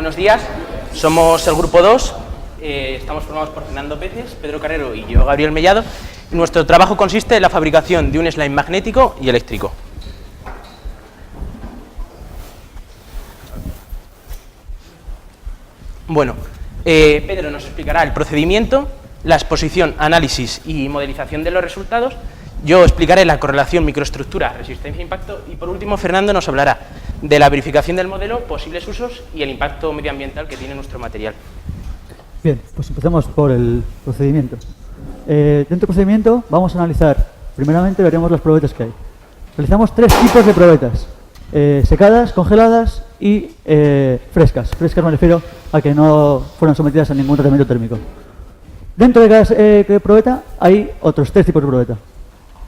Buenos días, somos el grupo 2, estamos formados por Fernando Peces, Pedro Carrero y yo, Gabriel Mellado, y nuestro trabajo consiste en la fabricación de un slime magnético y eléctrico. Bueno, Pedro nos explicará el procedimiento, la exposición, análisis y modelización de los resultados. Yo explicaré la correlación microestructura, resistencia e impacto, y por último Fernando nos hablará de la verificación del modelo, posibles usos y el impacto medioambiental que tiene nuestro material. Bien, pues empezamos por el procedimiento. Dentro del procedimiento vamos a analizar, primeramente veremos las probetas que hay. Realizamos tres tipos de probetas, secadas, congeladas y frescas. Frescas me refiero a que no fueron sometidas a ningún tratamiento térmico. Dentro de cada probeta hay otros tres tipos de probeta.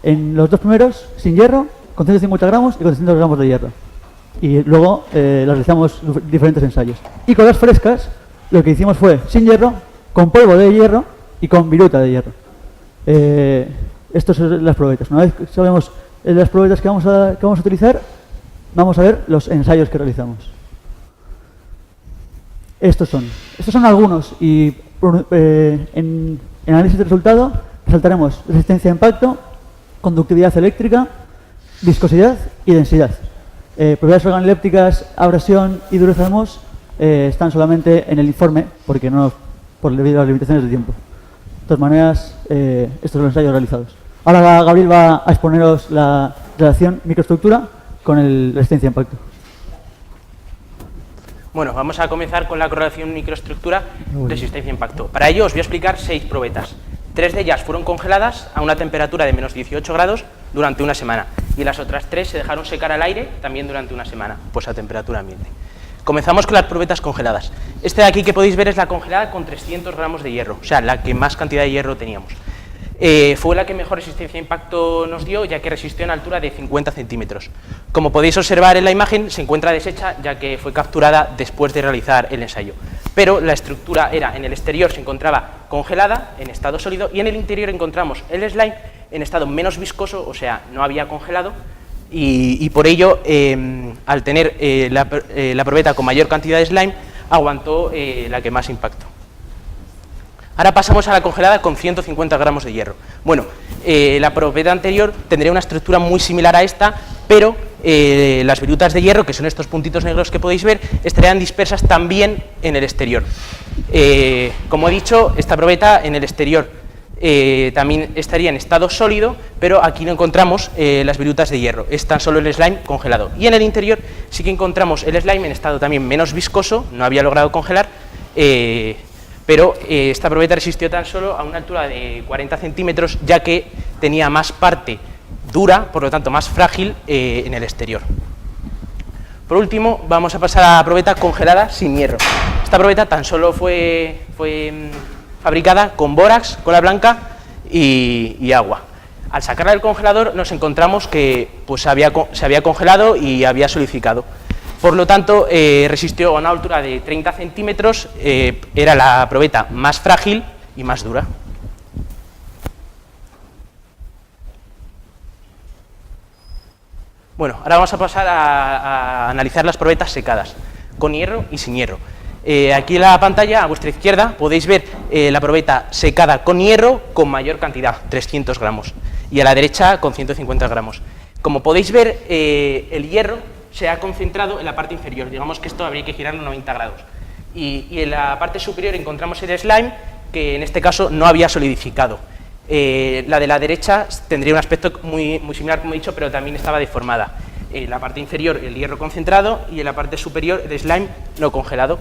En los dos primeros, sin hierro, con 150 gramos y con 300 gramos de hierro. Y luego las realizamos diferentes ensayos. Y con las frescas, lo que hicimos fue sin hierro, con polvo de hierro y con viruta de hierro. Estas son las probetas. Una vez que sabemos las probetas que vamos a utilizar, vamos a ver los ensayos que realizamos. Estos son algunos, y en análisis de resultado resaltaremos resistencia a impacto, conductividad eléctrica, viscosidad y densidad. Propiedades organolépticas, abrasión y dureza de MOS están solamente en el informe porque debido a las limitaciones de tiempo. De todas maneras, estos son los ensayos realizados. Ahora Gabriel va a exponeros la relación microestructura con la resistencia a impacto. Bueno, vamos a comenzar con la correlación microestructura, resistencia a impacto. Para ello os voy a explicar 6 probetas. 3 de ellas fueron congeladas a una temperatura de menos 18 grados durante una semana y las otras 3 se dejaron secar al aire también durante una semana, pues a temperatura ambiente. Comenzamos con las probetas congeladas. Este de aquí que podéis ver es la congelada con 300 gramos de hierro, o sea, la que más cantidad de hierro teníamos. Fue la que mejor resistencia a impacto nos dio, ya que resistió en altura de 50 centímetros. Como podéis observar en la imagen, se encuentra deshecha, ya que fue capturada después de realizar el ensayo. Pero la estructura era, en el exterior se encontraba congelada, en estado sólido, y en el interior encontramos el slime en estado menos viscoso, o sea, no había congelado, y por ello, al tener la probeta con mayor cantidad de slime, aguantó la que más impactó. Ahora pasamos a la congelada con 150 gramos de hierro. Bueno, la probeta anterior tendría una estructura muy similar a esta, pero las virutas de hierro, que son estos puntitos negros que podéis ver, estarían dispersas también en el exterior. Como he dicho, esta probeta en el exterior también estaría en estado sólido, pero aquí no encontramos las virutas de hierro, es tan solo el slime congelado. Y en el interior sí que encontramos el slime en estado también menos viscoso, no había logrado congelar, pero esta probeta resistió tan solo a una altura de 40 centímetros, ya que tenía más parte dura, por lo tanto más frágil en el exterior. Por último, vamos a pasar a la probeta congelada sin hierro. Esta probeta tan solo fue fabricada con bórax, cola blanca y agua. Al sacarla del congelador nos encontramos que pues, se había congelado y había solidificado. Por lo tanto, resistió a una altura de 30 centímetros, era la probeta más frágil y más dura. Bueno, ahora vamos a pasar a analizar las probetas secadas, con hierro y sin hierro. Aquí en la pantalla, a vuestra izquierda, podéis ver la probeta secada con hierro con mayor cantidad, 300 gramos, y a la derecha con 150 gramos. Como podéis ver, el hierro se ha concentrado en la parte inferior, digamos que esto habría que girarlo 90 grados. Y en la parte superior encontramos el slime, que en este caso no había solidificado. La de la derecha tendría un aspecto muy similar, como he dicho, pero también estaba deformada. En la parte inferior el hierro concentrado y en la parte superior el slime no congelado.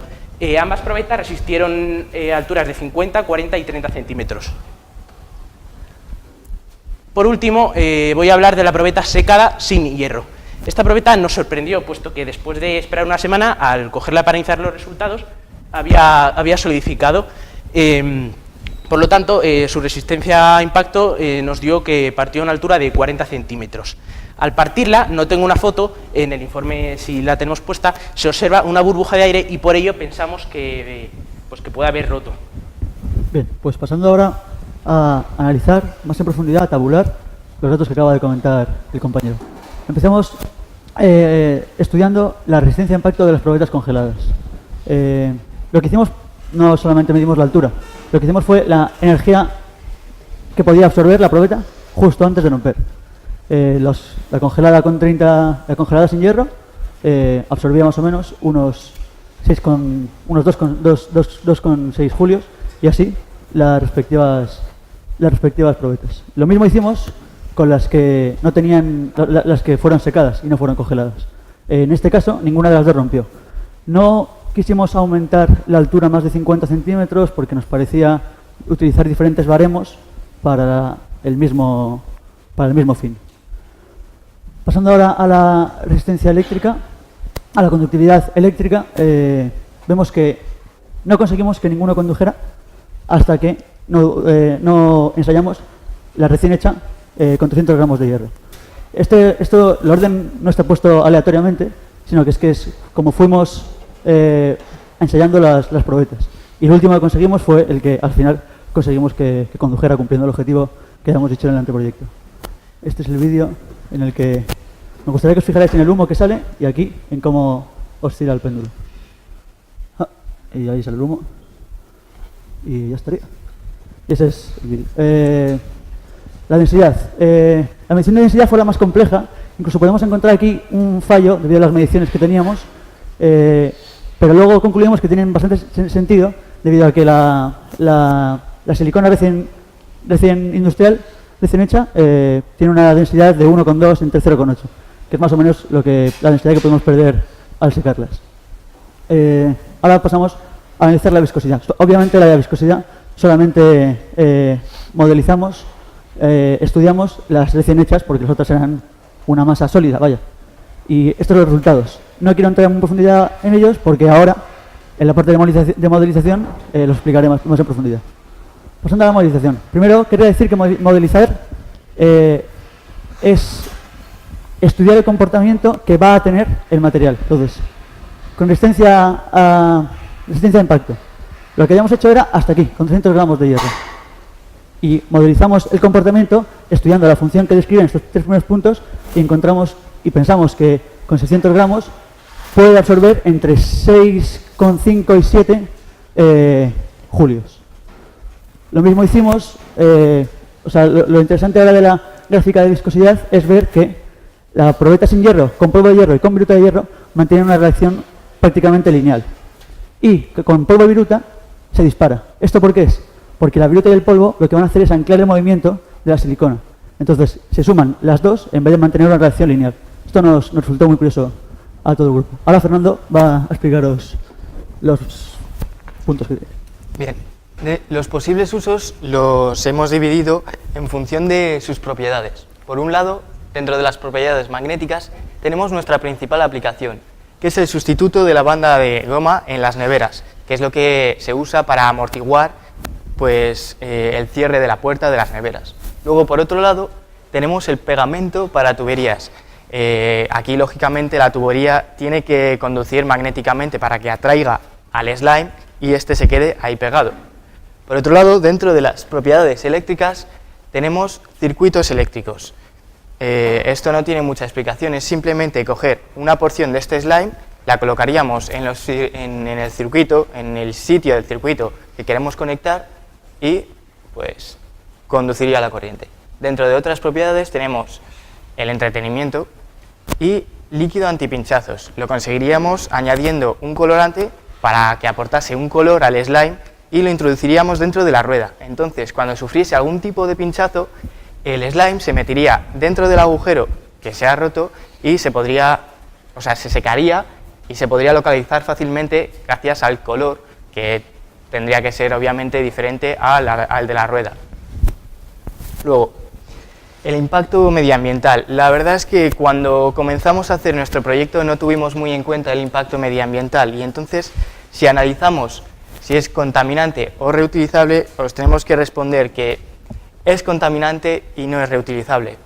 Ambas probetas resistieron alturas de 50, 40 y 30 centímetros. Por último, voy a hablar de la probeta secada sin hierro. Esta probeta nos sorprendió, puesto que después de esperar una semana, al cogerla para analizar los resultados, había solidificado. Por lo tanto, su resistencia a impacto nos dio que partió a una altura de 40 centímetros. Al partirla, no tengo una foto, en el informe si la tenemos puesta, se observa una burbuja de aire y por ello pensamos que puede haber roto. Bien, pues pasando ahora a analizar más en profundidad, a tabular los datos que acaba de comentar el compañero. Empecemos estudiando la resistencia a impacto de las probetas congeladas. Lo que hicimos, no solamente medimos la altura, lo que hicimos fue la energía que podía absorber la probeta justo antes de romper. La congelada sin hierro absorbía más o menos unos 2,6 julios, y así las respectivas probetas. Lo mismo hicimos con las que no tenían, las que fueron secadas y no fueron congeladas. En este caso, ninguna de las dos rompió. No quisimos aumentar la altura más de 50 centímetros porque nos parecía utilizar diferentes baremos para el mismo fin. Pasando ahora a la resistencia eléctrica, a la conductividad eléctrica, vemos que no conseguimos que ninguno condujera hasta que no ensayamos la recién hecha con 300 gramos de hierro. El orden no está puesto aleatoriamente, sino que es como fuimos ensayando las probetas. Y lo último que conseguimos fue el que al final conseguimos que condujera cumpliendo el objetivo que habíamos dicho en el anteproyecto. Este es el vídeo en el que me gustaría que os fijarais en el humo que sale y aquí en cómo oscila el péndulo. Y ahí sale el humo. Y ya estaría. Y ese es el vídeo. La densidad. La medición de densidad fue la más compleja. Incluso podemos encontrar aquí un fallo debido a las mediciones que teníamos. Pero luego concluimos que tienen bastante sentido debido a que la silicona recién industrial, recién hecha, tiene una densidad de 1,2 entre 0,8, que es más o menos la densidad que podemos perder al secarlas. Ahora pasamos a analizar la viscosidad. Obviamente la viscosidad solamente modelizamos, estudiamos las recién hechas porque las otras eran una masa sólida, vaya. Y estos son los resultados. No quiero entrar en profundidad en ellos porque ahora, en la parte de modelización, los explicaré más en profundidad. Pasando a la modelización. Primero, quería decir que modelizar es estudiar el comportamiento que va a tener el material. Entonces, con resistencia a impacto. Lo que habíamos hecho era hasta aquí, con 300 gramos de hierro. Y modelizamos el comportamiento estudiando la función que describen estos tres primeros puntos y encontramos y pensamos que con 600 gramos puede absorber entre 6,5 y 7 julios. Lo mismo hicimos, lo interesante ahora de la gráfica de viscosidad es ver que la probeta sin hierro, con polvo de hierro y con viruta de hierro, mantiene una reacción prácticamente lineal. Y que con polvo y viruta se dispara. ¿Esto por qué es? Porque la viruta y el polvo lo que van a hacer es anclar el movimiento de la silicona. Entonces se suman las dos en vez de mantener una reacción lineal. Esto nos resultó muy curioso a todo el grupo. Ahora Fernando va a explicaros los puntos que tiene. Bien, los posibles usos los hemos dividido en función de sus propiedades. Por un lado, dentro de las propiedades magnéticas, tenemos nuestra principal aplicación, que es el sustituto de la banda de goma en las neveras, que es lo que se usa para amortiguar el cierre de la puerta de las neveras. Luego, por otro lado, tenemos el pegamento para tuberías. Aquí, lógicamente, la tubería tiene que conducir magnéticamente para que atraiga al slime y este se quede ahí pegado. Por otro lado, dentro de las propiedades eléctricas, tenemos circuitos eléctricos. Esto no tiene mucha explicación, es simplemente coger una porción de este slime, la colocaríamos en el circuito, en el sitio del circuito que queremos conectar y pues conduciría la corriente. Dentro de otras propiedades tenemos el entretenimiento y líquido antipinchazos. Lo conseguiríamos añadiendo un colorante para que aportase un color al slime y lo introduciríamos dentro de la rueda. Entonces, cuando sufriese algún tipo de pinchazo, el slime se metería dentro del agujero que se ha roto y se secaría y se podría localizar fácilmente gracias al color, que tendría que ser obviamente diferente al de la rueda. Luego, el impacto medioambiental. La verdad es que cuando comenzamos a hacer nuestro proyecto no tuvimos muy en cuenta el impacto medioambiental y entonces, si analizamos si es contaminante o reutilizable, os tenemos que responder que es contaminante y no es reutilizable.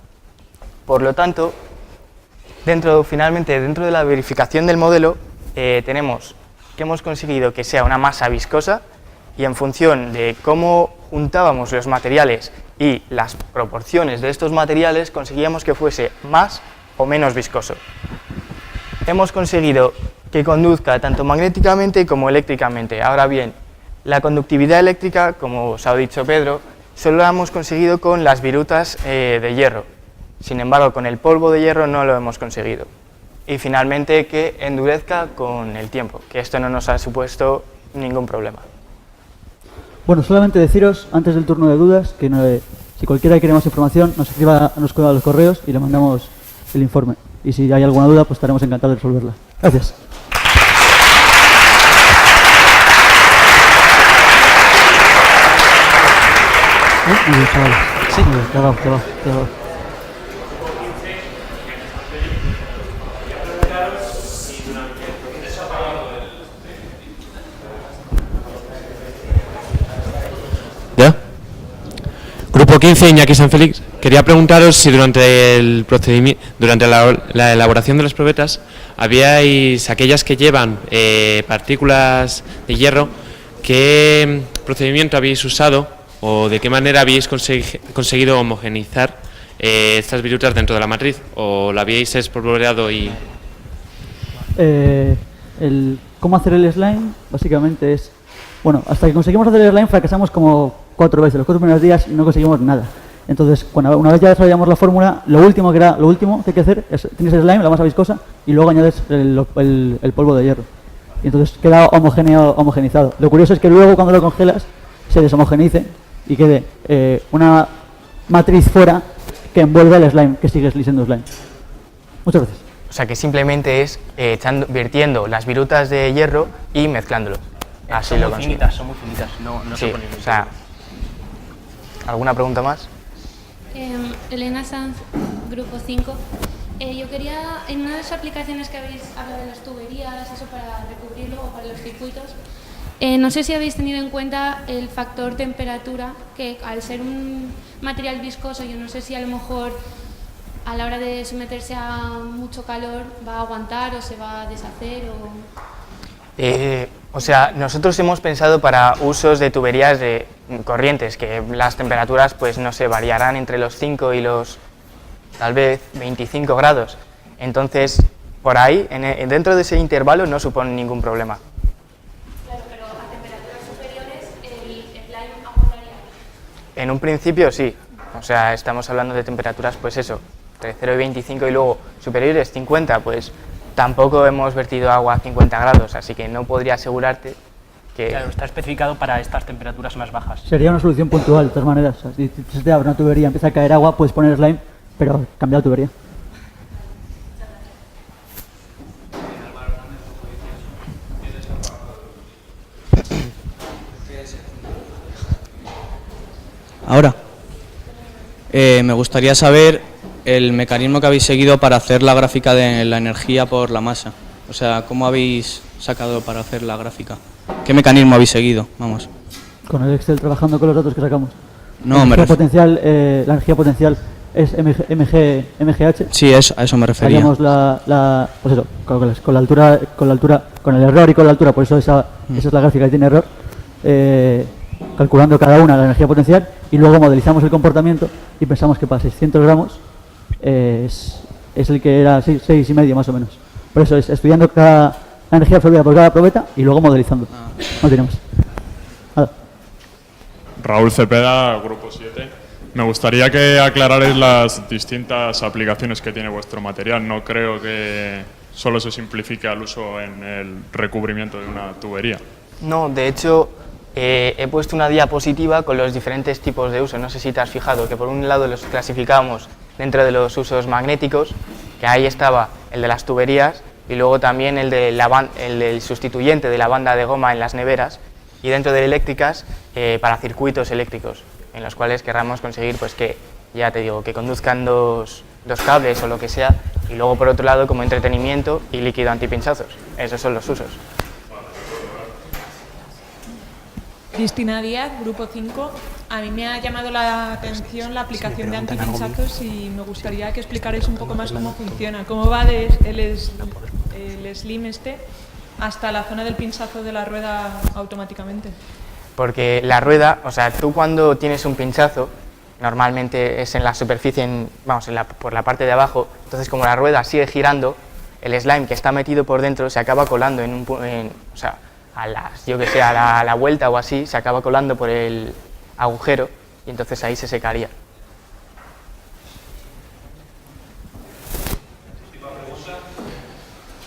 Por lo tanto, finalmente dentro de la verificación del modelo, tenemos que hemos conseguido que sea una masa viscosa y en función de cómo juntábamos los materiales y las proporciones de estos materiales conseguíamos que fuese más o menos viscoso. Hemos conseguido que conduzca tanto magnéticamente como eléctricamente. Ahora bien, la conductividad eléctrica, como os ha dicho Pedro, solo la hemos conseguido con las virutas de hierro. Sin embargo, con el polvo de hierro no lo hemos conseguido. Y finalmente, que endurezca con el tiempo, que esto no nos ha supuesto ningún problema. Bueno, solamente deciros, antes del turno de dudas, que si cualquiera quiere más información, nos escriba a los correos y le mandamos el informe. Y si hay alguna duda, pues estaremos encantados de resolverla. Gracias. Muy bien, chavales. Sí. Muy bien, te va. ¿Ya? Grupo 15, Iñaki San Félix. Quería preguntaros si durante el procedimiento, durante la elaboración de las probetas, habíais aquellas que llevan partículas de hierro, ¿qué procedimiento habéis usado o de qué manera habéis conseguido homogeneizar estas virutas dentro de la matriz? ¿O la habíais espolvoreado y...? ¿Cómo hacer el slime? Básicamente es... Bueno, hasta que conseguimos hacer el slime fracasamos como 4 veces. Los 4 primeros días no conseguimos nada. Entonces, una vez ya desarrollamos la fórmula, lo último que hay que hacer es, tienes el slime, la masa viscosa, y luego añades el polvo de hierro. Y entonces queda homogeneizado. Lo curioso es que luego cuando lo congelas, se deshomogenice y quede una matriz fuera que envuelve el slime, que sigue siendo slime. Muchas gracias. O sea que simplemente es vertiendo las virutas de hierro y mezclándolo. Así son lo muy conseguimos. finitas, no Sí, se ponen o sea, ¿alguna pregunta más? Elena Sanz, Grupo 5. Yo quería, en una de las aplicaciones que habéis hablado de las tuberías, eso para recubrirlo o para los circuitos, no sé si habéis tenido en cuenta el factor temperatura, que al ser un material viscoso, yo no sé si a lo mejor a la hora de someterse a mucho calor va a aguantar o se va a deshacer O sea, nosotros hemos pensado para usos de tuberías de corrientes, que las temperaturas, pues no sé, variarán entre los 5 y los, tal vez, 25 grados. Entonces, por ahí, dentro de ese intervalo, no supone ningún problema. Claro, pero a temperaturas superiores el slime aguantaría. En un principio, sí. O sea, estamos hablando de temperaturas, pues eso, entre 0 y 25 y luego superiores 50, pues tampoco hemos vertido agua a 50 grados, así que no podría asegurarte que... Claro, está especificado para estas temperaturas más bajas. Sería una solución puntual, de todas maneras. O sea, si se te abre una tubería y empieza a caer agua, puedes poner slime, pero cambia la tubería. Ahora, me gustaría saber el mecanismo que habéis seguido para hacer la gráfica de la energía por la masa. O sea, ¿cómo habéis sacado para hacer la gráfica? ¿Qué mecanismo habéis seguido? Vamos. Con el Excel, trabajando con los datos que sacamos. No, la energía potencial es MGH. Sí, a eso me refería. Haríamos pues eso, con la altura, con el error y con la altura, por eso esa es la gráfica que tiene error. Calculando cada una la energía potencial y luego modelizamos el comportamiento y pensamos que para 600 gramos es el que era 6,5 más o menos. Por eso es estudiando la energía absorbida por cada probeta y luego modelizando. No tenemos. Nada. Raúl Cepeda, Grupo 7. Me gustaría que aclararais las distintas aplicaciones que tiene vuestro material. No creo que solo se simplifique al uso en el recubrimiento de una tubería. No, de hecho, he puesto una diapositiva con los diferentes tipos de uso. No sé si te has fijado que por un lado los clasificábamos dentro de los usos magnéticos, que ahí estaba el de las tuberías y luego también el del sustituyente de la banda de goma en las neveras, y dentro de eléctricas para circuitos eléctricos, en los cuales querramos conseguir, pues que, ya te digo, que conduzcan dos cables o lo que sea, y luego por otro lado como entretenimiento y líquido antipinchazos. Esos son los usos. Cristina Díaz, Grupo 5. A mí me ha llamado la atención la aplicación de antipinchazos y me gustaría que explicarais un poco más cómo funciona, cómo va el slim hasta la zona del pinchazo de la rueda automáticamente. Porque la rueda, o sea, tú cuando tienes un pinchazo, normalmente es en la superficie, por la parte de abajo, entonces como la rueda sigue girando, el slime que está metido por dentro se acaba colando o sea, yo que sé, a la vuelta o así, se acaba colando por el agujero y entonces ahí se secaría.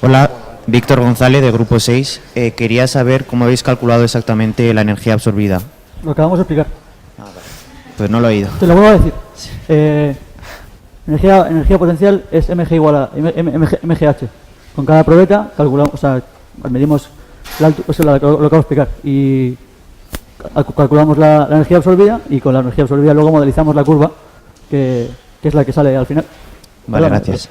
Hola, Víctor González, de Grupo 6. Quería saber cómo habéis calculado exactamente la energía absorbida. Lo acabamos de explicar. Pues no lo he oído. Te lo vuelvo a decir. Energía potencial es mg igual a mgh. Con cada probeta calculamos, o sea, medimos lo que acabo de explicar y calculamos la energía absorbida, y con la energía absorbida luego modelizamos la curva que es la que sale al final. Vale, gracias.